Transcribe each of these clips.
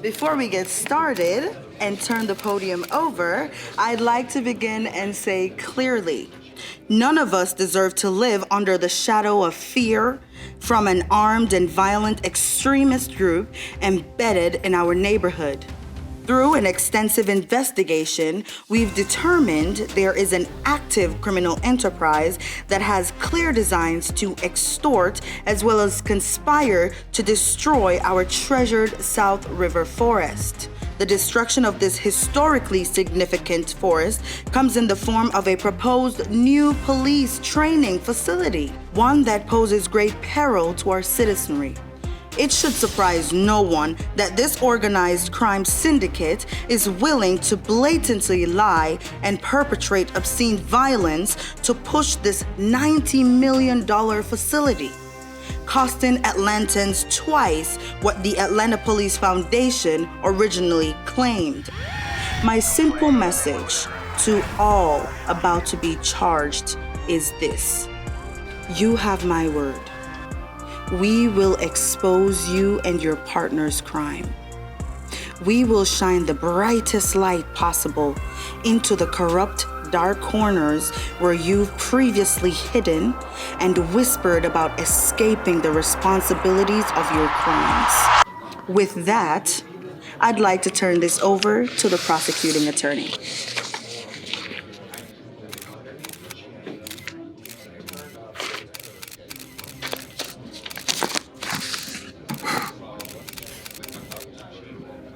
Before we get started and turn the podium over, I'd like to begin and say clearly, none of us deserve to live under the shadow of fear from an armed and violent extremist group embedded in our neighborhood. Through an extensive investigation, we've determined there is an active criminal enterprise that has clear designs to extort as well as conspire to destroy our treasured South River forest. The destruction of this historically significant forest comes in the form of a proposed new police training facility, one that poses great peril to our citizenry. It should surprise no one that this organized crime syndicate is willing to blatantly lie and perpetrate obscene violence to push this $90 million facility, costing Atlantans twice what the Atlanta Police Foundation originally claimed. My simple message to all about to be charged is this: you have my word. We will expose you and your partner's crime. We will shine the brightest light possible into the corrupt, dark corners where you've previously hidden and whispered about escaping the responsibilities of your crimes. With that, I'd like to turn this over to the prosecuting attorney.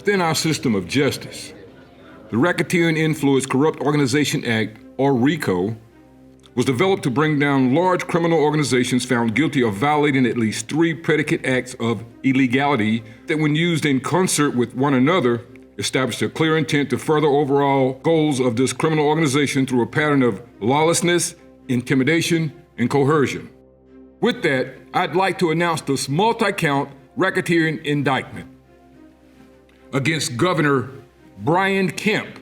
Within our system of justice, the Racketeering Influenced Corrupt Organization Act, or RICO, was developed to bring down large criminal organizations found guilty of violating at least 3 predicate acts of illegality that, when used in concert with one another, established a clear intent to further overall goals of this criminal organization through a pattern of lawlessness, intimidation, and coercion. With that, I'd like to announce this multi-count racketeering indictment against Governor Brian Kemp,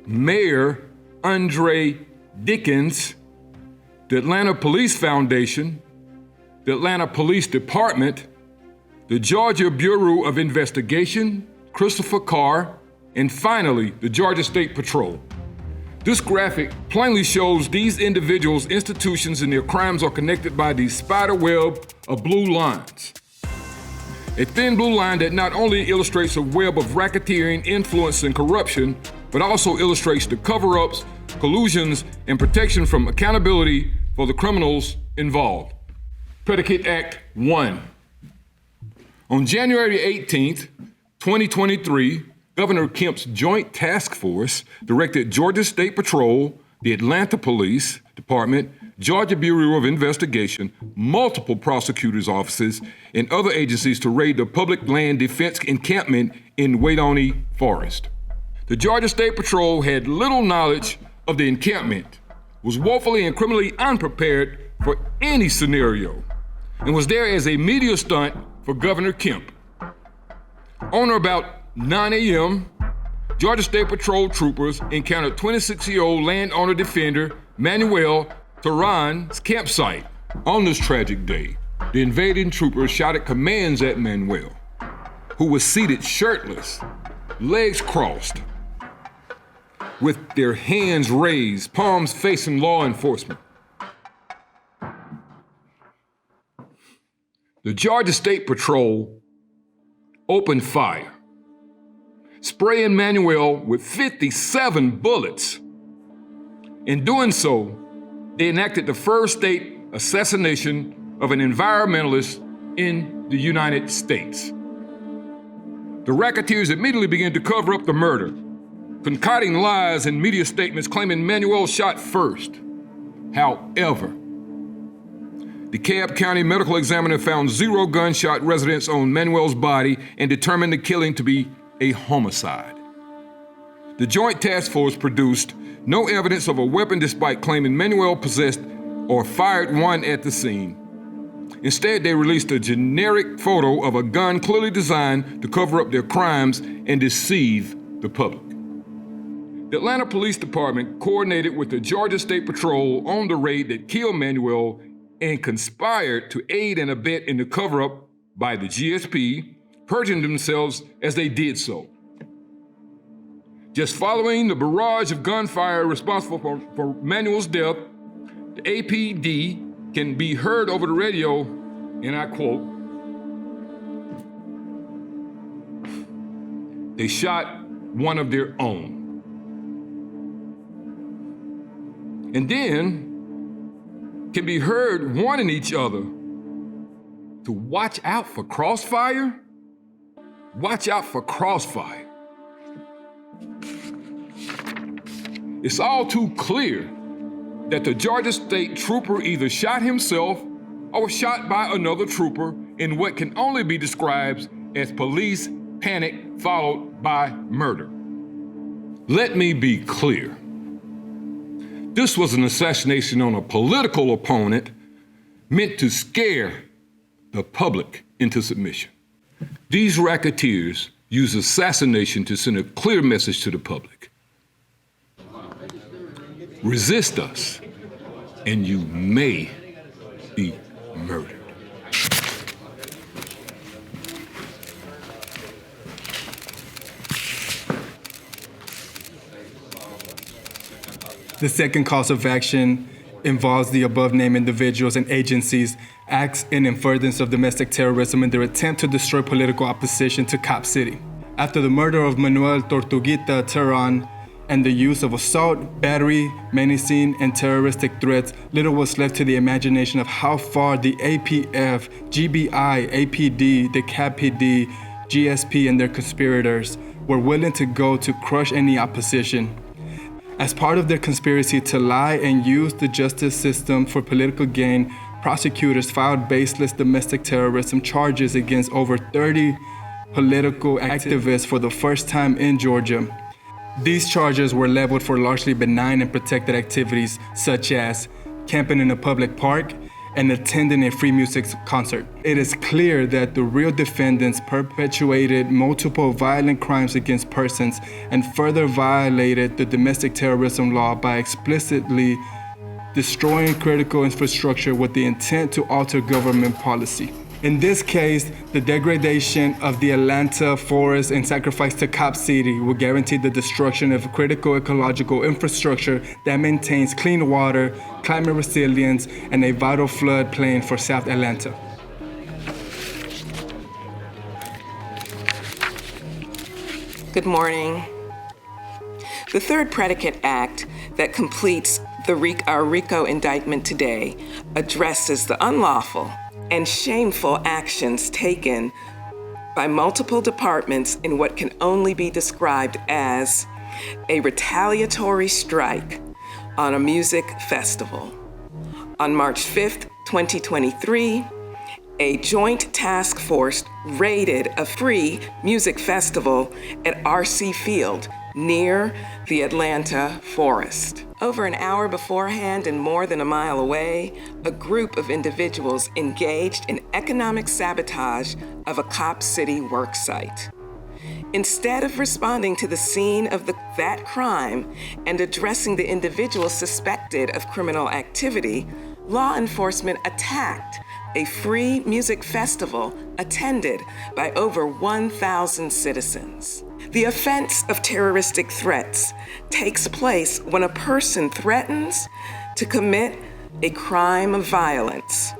Mayor Andre Dickens, the Atlanta Police Foundation, the Atlanta Police Department, the Georgia Bureau of Investigation, Christopher Carr, and finally, the Georgia State Patrol. This graphic plainly shows these individuals, institutions, and their crimes are connected by the spider web of blue lines. A thin blue line that not only illustrates a web of racketeering, influence, and corruption, but also illustrates the cover-ups, collusions, and protection from accountability for the criminals involved. Predicate Act 1. On January 18th, 2023, Governor Kemp's Joint Task Force directed Georgia State Patrol, the Atlanta Police Department, Georgia Bureau of Investigation, multiple prosecutors' offices, and other agencies to raid the public land defense encampment in Watonee Forest. The Georgia State Patrol had little knowledge of the encampment, was woefully and criminally unprepared for any scenario, and was there as a media stunt for Governor Kemp. On or about 9 a.m., Georgia State Patrol troopers encountered 26-year-old landowner defender Manuel Tehran's campsite. On this tragic day, the invading troopers shouted commands at Manuel, who was seated shirtless, legs crossed, with their hands raised, palms facing law enforcement. The Georgia State Patrol opened fire, spraying Manuel with 57 bullets. In doing so, they enacted the first state assassination of an environmentalist in the United States. The racketeers immediately began to cover up the murder, concocting lies and media statements claiming Manuel shot first. However, the DeKalb County medical examiner found 0 gunshot residents on Manuel's body and determined the killing to be a homicide. The Joint Task Force produced no evidence of a weapon despite claiming Manuel possessed or fired one at the scene. Instead, they released a generic photo of a gun clearly designed to cover up their crimes and deceive the public. The Atlanta Police Department coordinated with the Georgia State Patrol on the raid that killed Manuel and conspired to aid and abet in the cover-up by the GSP, perjuring themselves as they did so. Just following the barrage of gunfire responsible for Manuel's death, the APD can be heard over the radio, and I quote, "They shot one of their own." And then can be heard warning each other to watch out for crossfire. Watch out for crossfire. It's all too clear that the Georgia State Trooper either shot himself or was shot by another trooper in what can only be described as police panic followed by murder. Let me be clear. This was an assassination on a political opponent meant to scare the public into submission. These racketeers use assassination to send a clear message to the public. Resist us, and you may be murdered. The second cause of action involves the above-named individuals and agencies acts in furtherance of domestic terrorism in their attempt to destroy political opposition to Cop City. After the murder of Manuel Tortuguita Terán and the use of assault, battery, menacing, and terroristic threats, little was left to the imagination of how far the APF, GBI, APD, the CAPD, GSP, and their conspirators were willing to go to crush any opposition. As part of their conspiracy to lie and use the justice system for political gain, prosecutors filed baseless domestic terrorism charges against over 30 political activists for the first time in Georgia. These charges were leveled for largely benign and protected activities such as camping in a public park and attending a free music concert. It is clear that the real defendants perpetuated multiple violent crimes against persons and further violated the domestic terrorism law by explicitly destroying critical infrastructure with the intent to alter government policy. In this case, the degradation of the Atlanta forest and sacrifice to Cop City will guarantee the destruction of critical ecological infrastructure that maintains clean water, climate resilience, and a vital floodplain for South Atlanta. Good morning. The third predicate act that completes our RICO indictment today addresses the unlawful and shameful actions taken by multiple departments in what can only be described as a retaliatory strike on a music festival. On March 5th, 2023, a joint task force raided a free music festival at RC Field near the Atlanta forest. Over an hour beforehand and more than a mile away, a group of individuals engaged in economic sabotage of a Cop City work site. Instead of responding to the scene of that crime and addressing the individuals suspected of criminal activity, law enforcement attacked a free music festival attended by over 1,000 citizens. The offense of terroristic threats takes place when a person threatens to commit a crime of violence.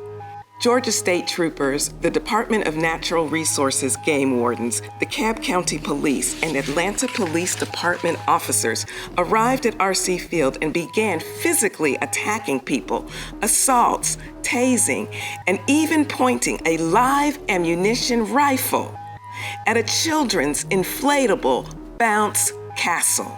Georgia State Troopers, the Department of Natural Resources game wardens, the Cobb County Police, and Atlanta Police Department officers arrived at RC Field and began physically attacking people, assaults, tasing, and even pointing a live ammunition rifle at a children's inflatable bounce castle.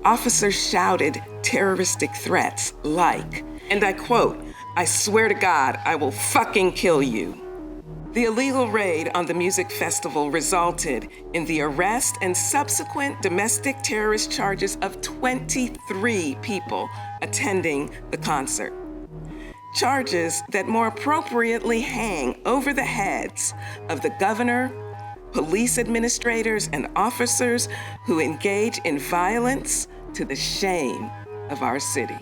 Officers shouted terroristic threats like, and I quote, "I swear to God, I will fucking kill you." The illegal raid on the music festival resulted in the arrest and subsequent domestic terrorist charges of 23 people attending the concert. Charges that more appropriately hang over the heads of the governor, police administrators, and officers who engage in violence to the shame of our city.